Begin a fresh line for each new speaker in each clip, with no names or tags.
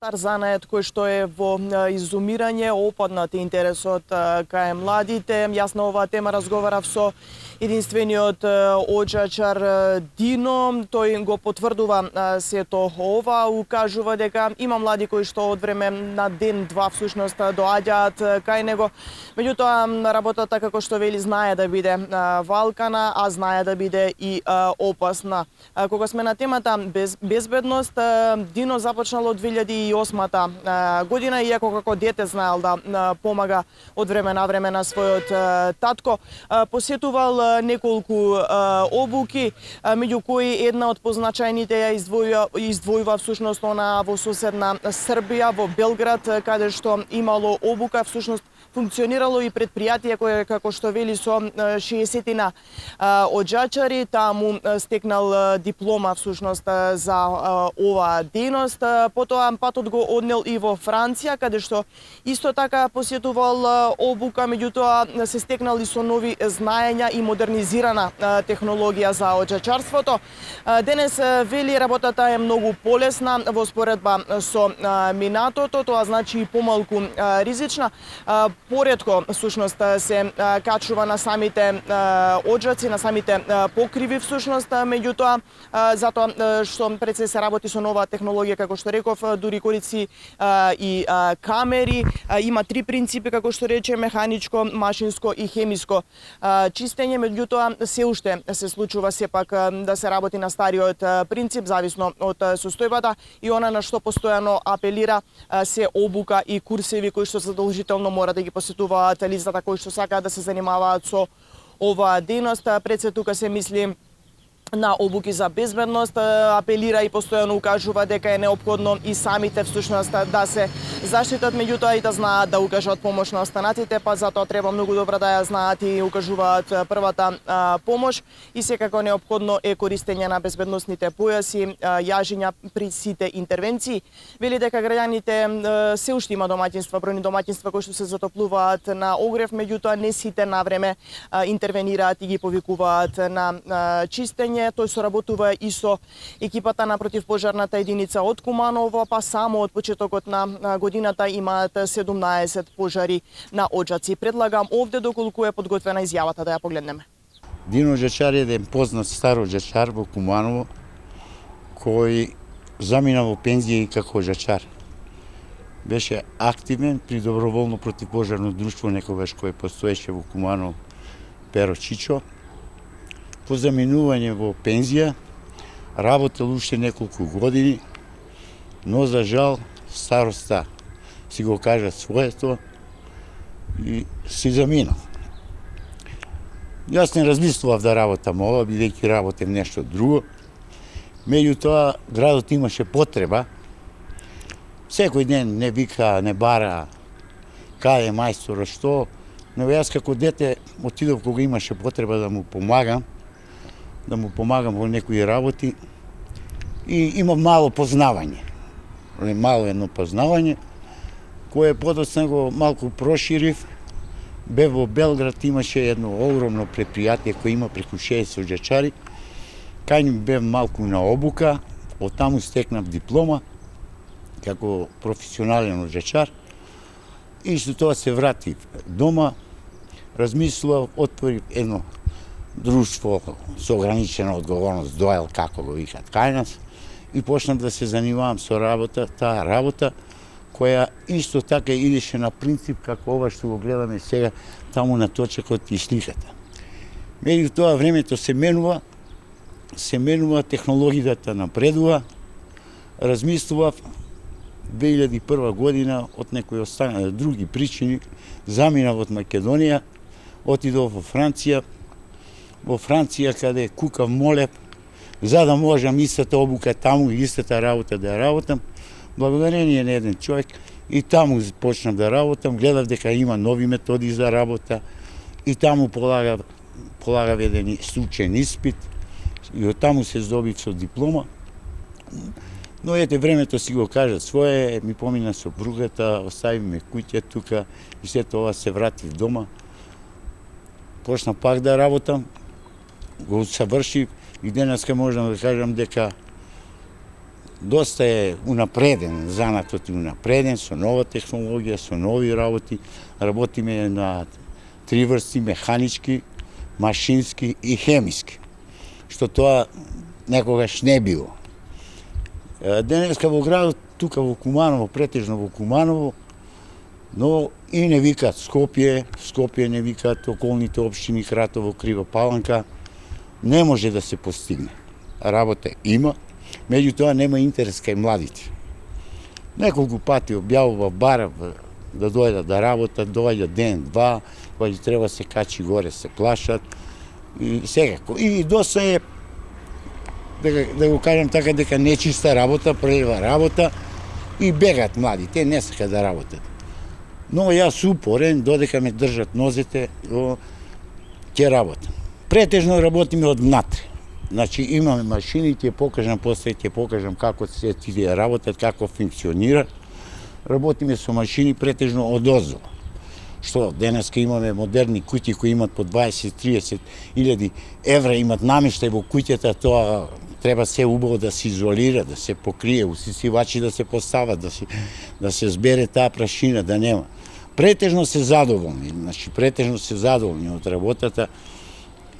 Стар занает кој што е во изумирање, опаднат интересот кај младите. Јас на оваа тема разговарав со единствениот оджачар Дино. Тој го потврдува сето ова, укажува дека има млади кои што од време на ден-два всушност доаѓаат кај него. Меѓутоа работата, како што вели, знае да биде валкана, а знае да биде и опасна. Кога сме на темата безбедност, Дино започнал од 2008 година, иако како дете знаел да помага од време на време на својот татко. Посетувал неколку обуки, меѓу кои една од позначајните ја издвојува всушност она во соседна Србија, во Белград, каде што имало обука, всушност функционирало и предпријатие кое, како што вели, со 60 оджачари, таму стекнал диплома всушност за оваа дејност. Потоа патот го однел и во Франција, каде што исто така посетувал обука, меѓутоа се стекнал и со нови знаења и модернизирана технологија за оджачарството. Денес вели работата е многу полесна во споредба со минатото, тоа значи и помалку ризична. Поретко всушност се качува на самите оджаци, на самите покриви всушност, меѓутоа затоа што пред се работи со нова технологија, како што реков, дури користи и камери, има три принципи, како што рече, механичко, машинско и хемиско чистење, меѓутоа се уште се случува сепак да се работи на стариот принцип, зависно од состојбата, и она на што постојано апелира се обука и курсеви кои што задолжително мора да ги посетуваат лицата кои што сакаат да се занимаваат со оваа дејност. Пред се тука се мисли на обуки за безбедност, апелира и постојано укажува дека е неопходно и самите всушност да се заштитат, меѓутоа и да знаат да укажат помош на останатите, па затоа треба многу добро да ја знаат и укажуваат првата помош, и секако неопходно е користење на безбедносните појаси, јажења при сите интервенции. Вели дека граѓаните се уште има домаќинства, бројни домаќинства кои што се затоплуваат на огрев, меѓутоа не сите на време интервенираат и ги повикуваат на чистење. Тој соработува и со екипата на противпожарната единица од Куманово, па само од почетокот на годината имаат 17 пожари на оджаци. Предлагам овде, доколку е подготвена изјавата, да ја погледнеме.
Дино Оджачар е еден познат стар оджачар во Куманово, кој замина во пензија и како оджачар. Беше активен при доброволно противпожарно друштво некогаш кој постоеше во Куманово, Перо Чичо. По заминување во пензија, работел уште неколку години, но за жал староста си го кажа своето и си заминал. Јас не размислував да работам ова, бидејќи работев нешто друго. Меѓутоа, градот имаше потреба. Секој ден не вика, не бара каде мајстора, што, но јас како дете отидов кога имаше потреба да му помагам во некои работи, и има мало познавање. Мало едно познавање, кое подоцна го малку проширив. Бе во Белград, имаше едно огромно предпријатие кој има преку 60 оджачари. Кај нив бев малку на обука, од таму стекнав диплома како професионален оджачар. И што тоа се вратив дома, размислував, отворив едно друштво со ограничена одговорност, доел како го викат кај нас, и почнав да се занимавам со работа, таа работа која исто така идеше на принцип како ова што го гледаме сега таму на точекот и сликата. Меѓутоа времето се менува, технологијата напредува. Размислував 2001 година од некои други причини, заминав од Македонија, отидов во Франција. Во Франција, каде кукав молев, за да можам истата обука таму и истата работа да ја работам, благодарение на еден човек, и таму почнав да работам, гледав дека има нови методи за работа, и таму полагав еден случаен испит, и од таму се здобив со диплома. Но ете, времето си го кажа свое, ми помина сопругата, остави ме куќа тука, и след тоа се вратив дома. Почна пак да работам, го усавршив, и денеска можам да кажам дека доста е унапреден, занатот е унапреден со нова технологија, со нови работи. Работиме на 3 врсти: механички, машински и хемиски, што тоа некогаш не било. Денеска во градот, тука во Куманово, претежно во Куманово, но и не викаат Скопје не викаат, околните општини Кратово, Крива Паланка, не може да се постигне. Работа има, меѓутоа нема интерес кај младите. Неколку пати објавува Бараб да дојдат да работат, доаѓа ден-два, кога треба се качи горе, се плашат. И секако. И доста е, да го кажам така, дека нечиста работа, прелива работа и бегат младите, не сака да работат. Но јас упорен, додека ме држат нозете, ќе работам. Претежно работиме од внатре. Значи имаме машини, ќе покажам после, ќе покажам како се тие работат, како функционира. Работиме со машини претежно од озду. Што денеска имаме модерни куќи кои имат по 20-30 илјади евра, имат намештај во куќата, тоа треба се убаво да се изолира, да се покрие, усисивачи да се постават, да се збере таа прашина, да нема. Претежно се задоволни, значи претежно се задоволни од работата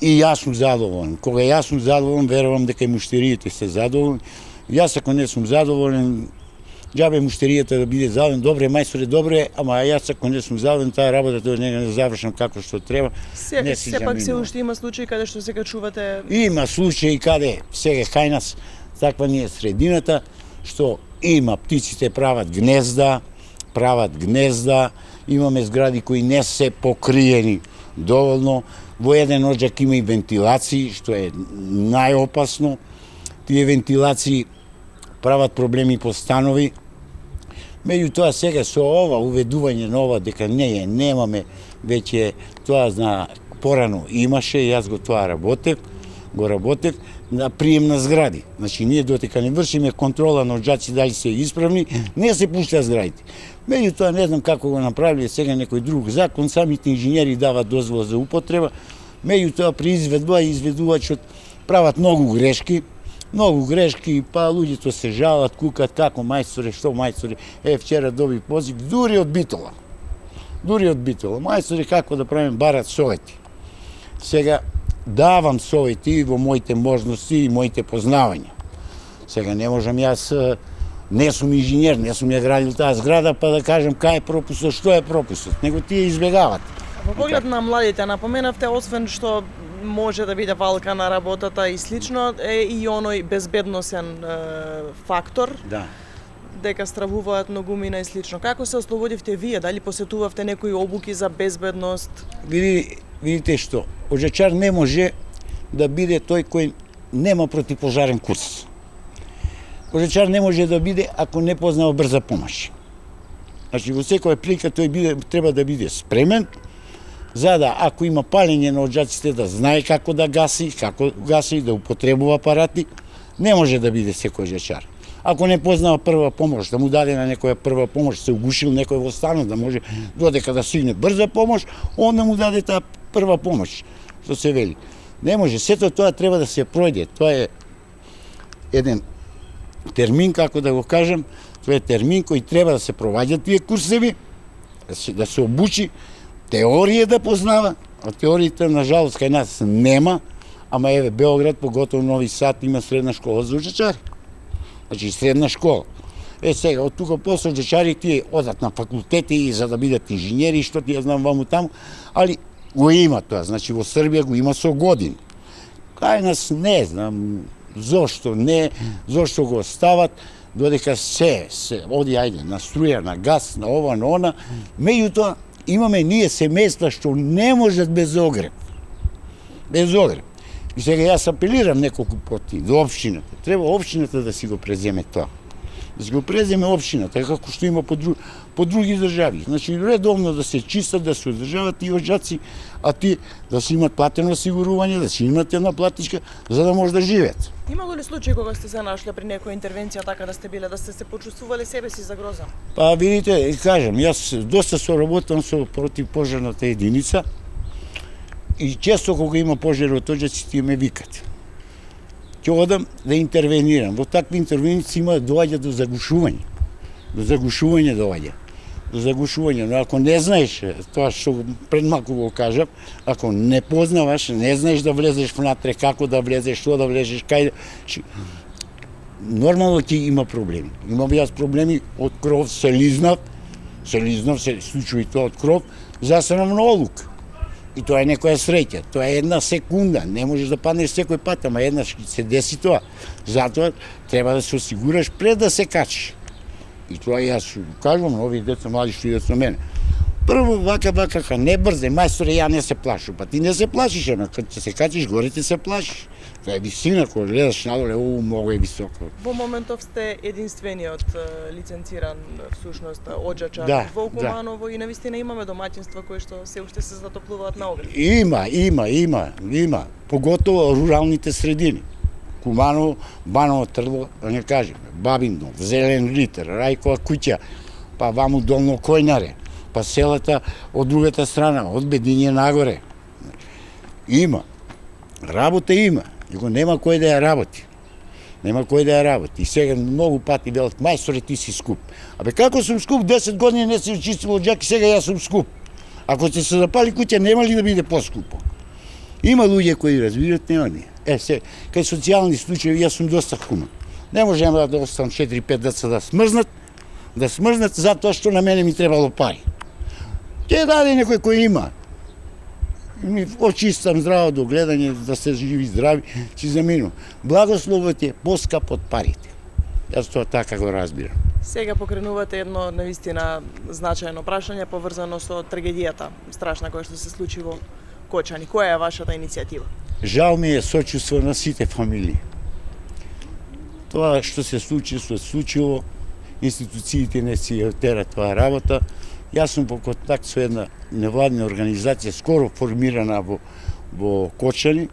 и јас сум задоволен. Кога јас сум задоволен, верувам дека и муштериите се задоволни. Јас ако не сум задоволен, џабе муштеријата да биде задоволен, добре мајсторе, добре, ама јас ако не сум задоволен, таа работа тоа не завршам како што треба.
Сепак се уште има случаи каде што се качувате?
Има случаи каде сега кај нас, таква ни е средината, што има птиците прават гнезда, имаме згради кои не се покриени доволно, во еден оджак има и вентилации, што е најопасно. Тие вентилации прават проблеми по станови. Меѓутоа сега со ова уведување на ова дека немаме веќе тоа на порано имаше, јас го работев на прием на згради. Значи ние дотека не вршиме контрола на оджаци дали се исправни, не се пуштаат зградите. Меѓутоа не знам како го направиле сега некој друг закон, самите инженери даваат дозвола за употреба. Меѓутоа при изведувачот прават многу грешки, па луѓето се жалат, кукат како мајсторе, што мајсторе, вчера доби позив, дури од Битола. Мајсторе како да правим барат совети. Сега давам совети во моите можности и моите познавања. Сега не можам јас, не сум инженер, не сум ја градил таа зграда, па да кажам кај е пропустот, што е пропустот, него тие избегават.
Во поглед на младите, напоменавте, освен што може да биде валка на работата и слично, е и оној безбедносен фактор, дека стравуваат многумина и слично. Како се ослободивте вие? Дали посетувавте некои обуки за безбедност?
Видите што, оджачар не може да биде тој кој нема противпожарен курс. Оджачар не може да биде ако не познава брза помош. Значи во секоја прилика тој треба да биде спремен, за да ако има палење на оджаците да знае како да гаси, да употребува апарати, не може да биде секој оджачар. Ако не познава прва помош, да му даде на некоја прва помош, се угушил некој во станот, да може додека да стигне брза помош, он да му даде таа прва помош, што се вели. Не може, сето тоа треба да се пројде. Тоа е еден термин, како да го кажам, тоа е термин кој треба да се проваѓаат тие курсеви, да се обучи, теорија да познава, а теоријата на жалост кај нас нема, ама еве Белград, поготово Нови Сад има средна школа за оджачари. Значи средна школа. Сега од тука после оджачари тие одат на факултети за да бидат инженери, што ти ја знам ваму таму, али го има тоа, значи во Србија го има со години. Кај нас не знам зошто го стават, додека се оди ајде на струја, на газ, на ова, на она, меѓутоа имаме ние семејства што не можат без огрев. И сега јас апелирам неколку пати до општината. Треба општината да си го преземе тоа. Да си го преземе општината, како што има по други држави. Значи редовно да се чистат, да се одржават и оджаци, а ти да си имат платено осигурување, да си имат една платичка, за да може да живеат.
Имало ли случаи кога сте се нашле при некоја интервенција така да сте биле, да сте се почувствувале себе си загрозен?
Па видите, кажам, јас доста соработам со противпожарната единица и често кога има пожари од оджаци, тие ме викат. ќе одам да интервенирам. Во такви интервенции има да доаѓа до заглушување. До заглушување доаѓа. До заглушување, но ако не знаеш тоа што пред малку го кажав, ако не познаваш, не знаеш да влезеш внатре, како да влезеш, што да влезеш, кај нормално ќе има проблеми. Имам јас проблеми од кров се лизнав, се случува и тоа од кров, застанав на олук. И тоа е некоја среќа, тоа е една секунда, не можеш да паднеш секој пат, ама еднаш се деси тоа. Затоа треба да се осигураш пред да се качиш. И тоа јас кажувам на овие деца млади што идат со мене. Прво вака, не брзе, мајсторе, ја не се плашу, па ти не се плашиш, ама кога се качиш горе ти се плашиш. Тоа е висина, кога гледаш надоле, многу е високо.
Во моментов сте единствениот лиценциран всушност оджачар во Куманово и навистина имаме домаќинства кои што се уште се затоплуваат на огрев. Има, поготово руралните средини. Куманово, Баново Трдло, да не кажеме, Бабиндон, Зелен Ритер, Рајкова куќа, па ваму Долно Којнаре, па селата од другата страна, од Бедиње нагоре. Има. Работа има, него нема кој да ја работи. И сега многу пати велат, мајсторе, ти си скуп. Абе, како сум скуп, 10 години не се очистило џак и сега јас сум скуп. Ако ќе се запали куќа, нема ли да биде поскупо? Има луѓе кои разбират, нема ни. Кај социјални случаи, јас сум доста хуман. Не можем да оставам 4-5 деца да смрзнат затоа што на мене ми требало пари. Ќе даде некој кој има. Ми очистам здраво до гледање, да се живи здрави, си заминувам. Благословот е поскап од парите. Јас тоа така го разбирам. Сега покренувате едно навистина значајно прашање поврзано со трагедијата страшна која што се случи во Кочани. Која е вашата иницијатива?
Жал ми е сочувство на сите фамилии. Тоа што се случило, институциите не си тера тоа работа. Јас сум во контакт со една невладна организација, скоро формирана во Кочани,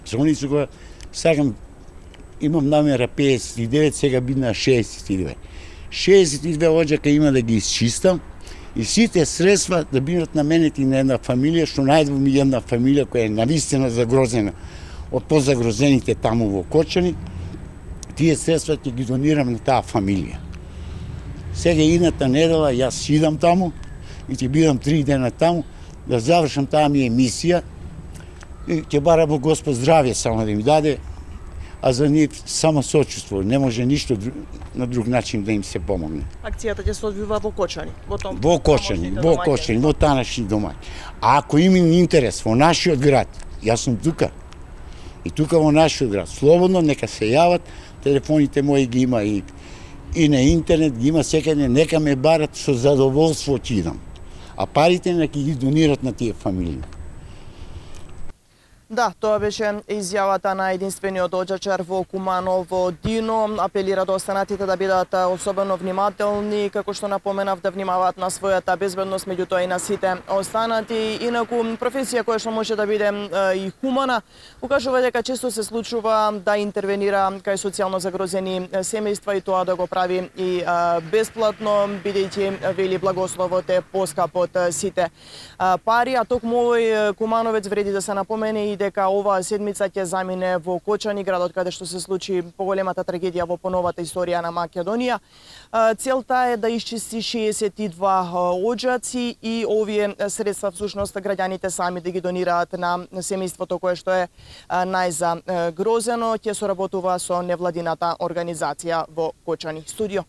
со они со која сакам, имам намера 59, сега бидна 62. 62 оџака има да ги исчистам, и сите средства да бидат наменети на една фамилија, што најдвам и една фамилија која е навистина загрозена од позагрозените таму во Кочани, тие средства ќе ги донирам на таа фамилија. Сега идната недела јас идам таму и ќе бидам 3 дена таму да завршам таа ми емисија и ќе барам Господ здравје само да ми даде, а за нив само сочувство, не може ништо на друг начин да им се помогне.
Акцијата ќе се одвива во Кочани,
во Кочани, во танашни домаќи. А ако има интерес во нашиот град, јас сум тука. И тука во нашиот град, слободно нека се јават, телефоните мои ги има и на интернет ги има секаде, нека ме барат, со задоволство ќе идам. А парите нека ги донират на тие фамилии.
Да, тоа беше изјавата на единствениот оџачар во Куманово Дино. Апелира до останатите да бидат особено внимателни, како што напоменав, да внимаваат на својата безбедност, меѓутоа и на сите останати. Инаку, професија која што може да биде и хумана, укажува дека често се случува да интервенира кај социјално загрозени семејства и тоа да го прави и бесплатно, бидејќи вели благословот е поскап од сите пари, а токму овој Кумановец вреди да се напомене и дека оваа седмица ќе замине во Кочани, градот каде што се случи поголемата трагедија во поновата историја на Македонија. Целта е да исчисти 62 оџаци и овие средства всушност граѓаните сами да ги донираат на семејството кое што е најзагрозено. Ќе соработува со невладината организација во Кочани. Студио.